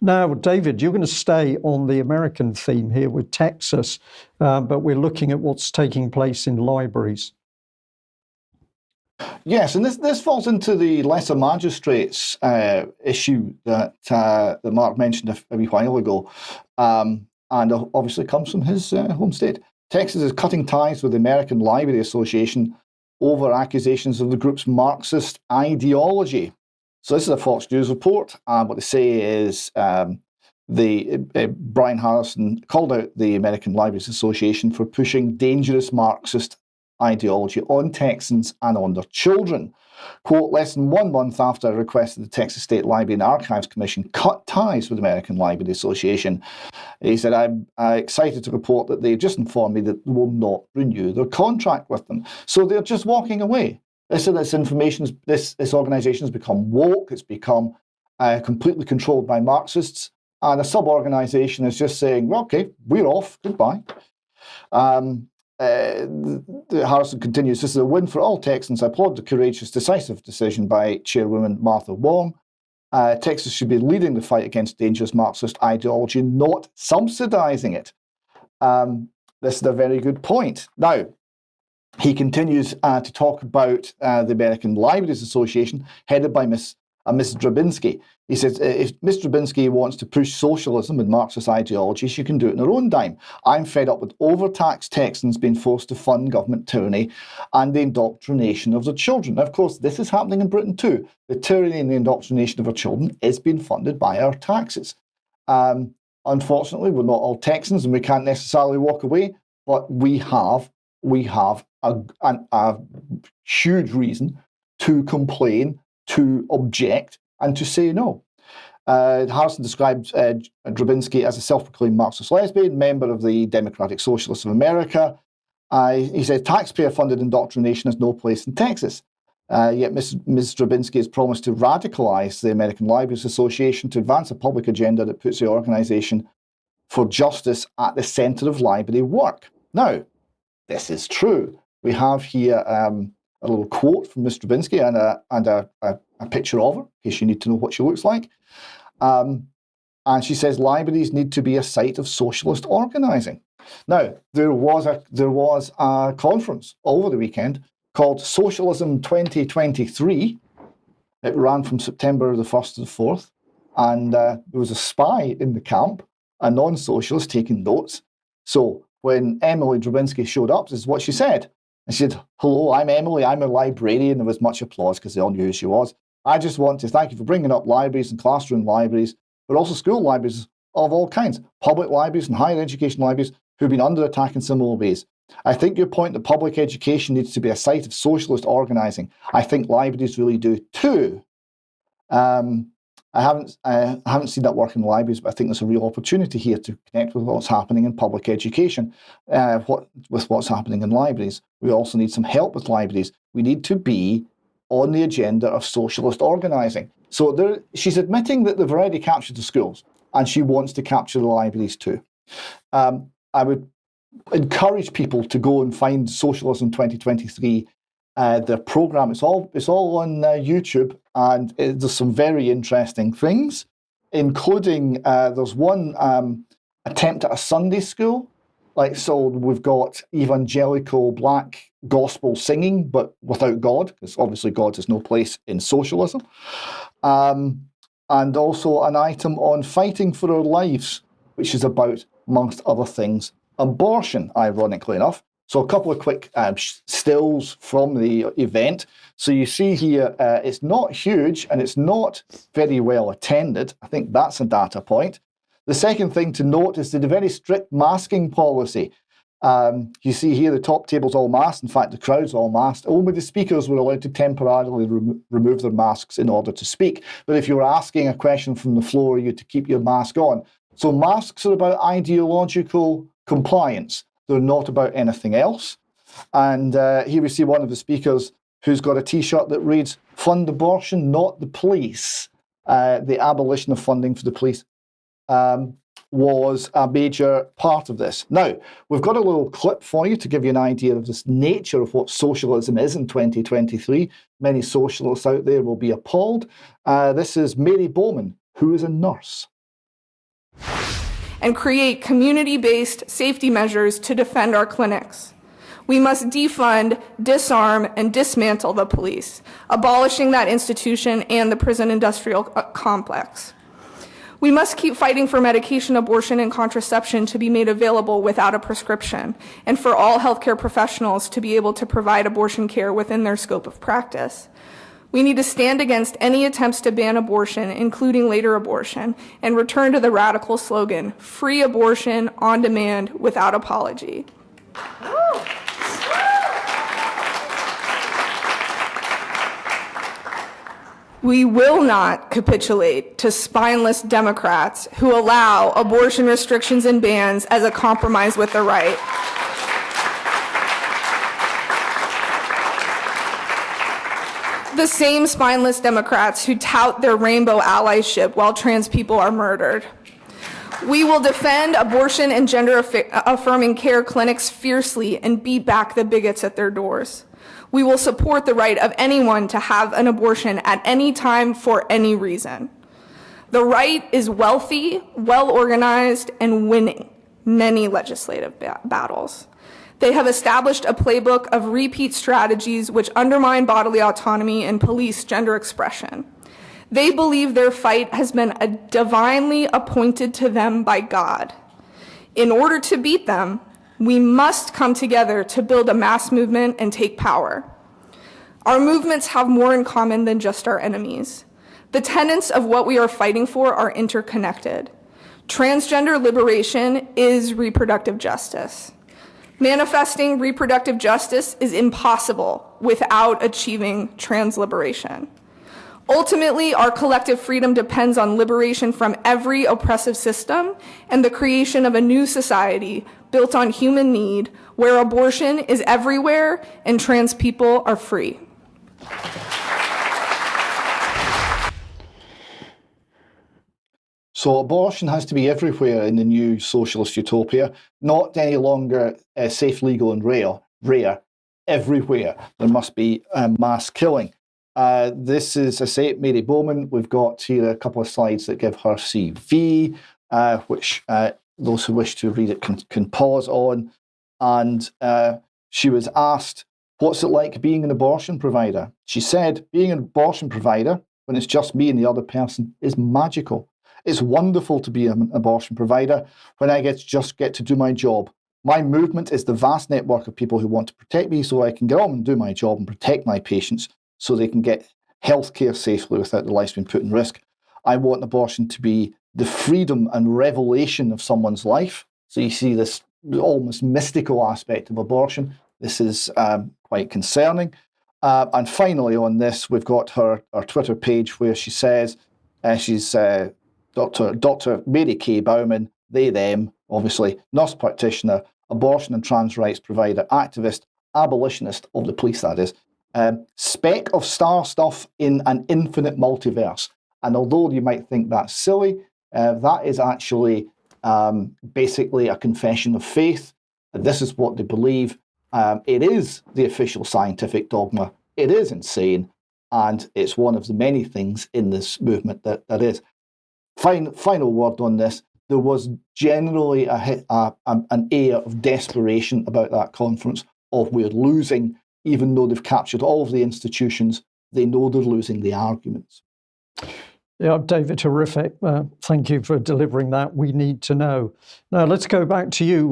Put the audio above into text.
Now, David, you're going to stay on the American theme here with Texas, but we're looking at what's taking place in libraries. Yes, and this falls into the lesser magistrates issue that Mark mentioned a wee while ago, and obviously comes from his home state. Texas is cutting ties with the American Library Association over accusations of the group's Marxist ideology. So this is a Fox News report, and what they say is Brian Harrison called out the American Libraries Association for pushing dangerous Marxist ideology on Texans and on their children. Quote, less than 1 month after I requested the Texas State Library and Archives Commission cut ties with the American Library Association, he said, I'm excited to report that they've just informed me that they will not renew their contract with them. So they're just walking away. They said this organisation has become woke, it's become completely controlled by Marxists, and a sub-organisation is just saying, well, okay, we're off, goodbye. Harrison continues, this is a win for all Texans. I applaud the courageous, decisive decision by Chairwoman Martha Wong. Texas should be leading the fight against dangerous Marxist ideology, not subsidising it. This is a very good point. Now, he continues to talk about the American Libraries Association, headed by Ms. Drabinski. He says, if Ms. Drabinski wants to push socialism and Marxist ideology, she can do it in her own dime. I'm fed up with overtaxed Texans being forced to fund government tyranny and the indoctrination of their children. Now, of course, this is happening in Britain too. The tyranny and the indoctrination of our children is being funded by our taxes. Unfortunately, we're not all Texans and we can't necessarily walk away, but we have a huge reason to complain, to object, and to say no. Harrison describes Drabinski as a self-proclaimed Marxist lesbian, member of the Democratic Socialists of America. He said taxpayer-funded indoctrination has no place in Texas. Yet Ms. Drabinski has promised to radicalise the American Libraries Association to advance a public agenda that puts the organisation for justice at the centre of library work. Now, this is true. We have here a little quote from Ms. Drabinski and a picture of her, in case you need to know what she looks like. And she says libraries need to be a site of socialist organising. Now, there was a conference over the weekend called Socialism 2023. It ran from September the 1st to the 4th. And there was a spy in the camp, a non-socialist, taking notes. So when Emily Drabinski showed up, this is what she said. And she said, hello, I'm Emily, I'm a librarian. There was much applause because they all knew who she was. I just want to thank you for bringing up libraries and classroom libraries, but also school libraries of all kinds, public libraries and higher education libraries who've been under attack in similar ways. I think your point that public education needs to be a site of socialist organising, I think libraries really do too. I haven't seen that work in libraries, but I think there's a real opportunity here to connect with what's happening in public education, with what's happening in libraries. We also need some help with libraries. We need to be on the agenda of socialist organising. So she's admitting that they've already captured the schools, and she wants to capture the libraries too. I would encourage people to go and find Socialism 2023. The programme, it's all on YouTube, and there's some very interesting things, including there's one attempt at a Sunday school. So we've got evangelical black gospel singing, but without God, because obviously God has no place in socialism. And also an item on fighting for our lives, which is about, amongst other things, abortion, ironically enough. So a couple of quick stills from the event. So you see here, it's not huge and it's not very well attended. I think that's a data point. The second thing to note is the very strict masking policy. You see here the top table's all masked. In fact, the crowd's all masked. Only the speakers were allowed to temporarily remove their masks in order to speak. But if you were asking a question from the floor, you had to keep your mask on. So masks are about ideological compliance. They're not about anything else. And here we see one of the speakers who's got a T-shirt that reads, "Fund abortion, not the police." The abolition of funding for the police was a major part of this. Now, we've got a little clip for you to give you an idea of this nature of what socialism is in 2023. Many socialists out there will be appalled. This is Mary Bowman, who is a nurse. and create community-based safety measures to defend our clinics. We must defund, disarm, and dismantle the police, abolishing that institution and the prison industrial complex. We must keep fighting for medication, abortion, and contraception to be made available without a prescription, and for all healthcare professionals to be able to provide abortion care within their scope of practice. We need to stand against any attempts to ban abortion, including later abortion, and return to the radical slogan, free abortion on demand without apology. We will not capitulate to spineless Democrats who allow abortion restrictions and bans as a compromise with the right. The same spineless Democrats who tout their rainbow allyship while trans people are murdered. We will defend abortion and gender-affirming care clinics fiercely and beat back the bigots at their doors. We will support the right of anyone to have an abortion at any time for any reason. The right is wealthy, well-organized, and winning many legislative battles. They have established a playbook of repeat strategies which undermine bodily autonomy and police gender expression. They believe their fight has been divinely appointed to them by God. In order to beat them, we must come together to build a mass movement and take power. Our movements have more in common than just our enemies. The tenets of what we are fighting for are interconnected. Transgender liberation is reproductive justice. Manifesting reproductive justice is impossible without achieving trans liberation. Ultimately, our collective freedom depends on liberation from every oppressive system and the creation of a new society built on human need, where abortion is everywhere and trans people are free. So abortion has to be everywhere in the new socialist utopia, not any longer safe, legal, and rare. Everywhere there must be mass killing. This is, I say, Mary Bowman. We've got here a couple of slides that give her CV, which those who wish to read it can pause on. And she was asked, what's it like being an abortion provider? She said, being an abortion provider, when it's just me and the other person, is magical. It's wonderful to be an abortion provider when I just get to do my job. My movement is the vast network of people who want to protect me so I can get on and do my job and protect my patients so they can get healthcare safely without their lives being put in risk. I want abortion to be the freedom and revelation of someone's life. So you see this almost mystical aspect of abortion. This is quite concerning. And finally on this, we've got her Twitter page where she says she's Dr. Mary K. Bowman, they, them, obviously, nurse practitioner, abortion and trans rights provider, activist, abolitionist of the police, that is, speck of star stuff in an infinite multiverse. And although you might think that's silly, that is actually basically a confession of faith. This is what they believe. It is the official scientific dogma. It is insane. And it's one of the many things in this movement that is. Final word on this. There was generally an air of desperation about that conference of we're losing, even though they've captured all of the institutions, they know they're losing the arguments. Yeah, David, terrific. Thank you for delivering that. We need to know. Now, let's go back to you.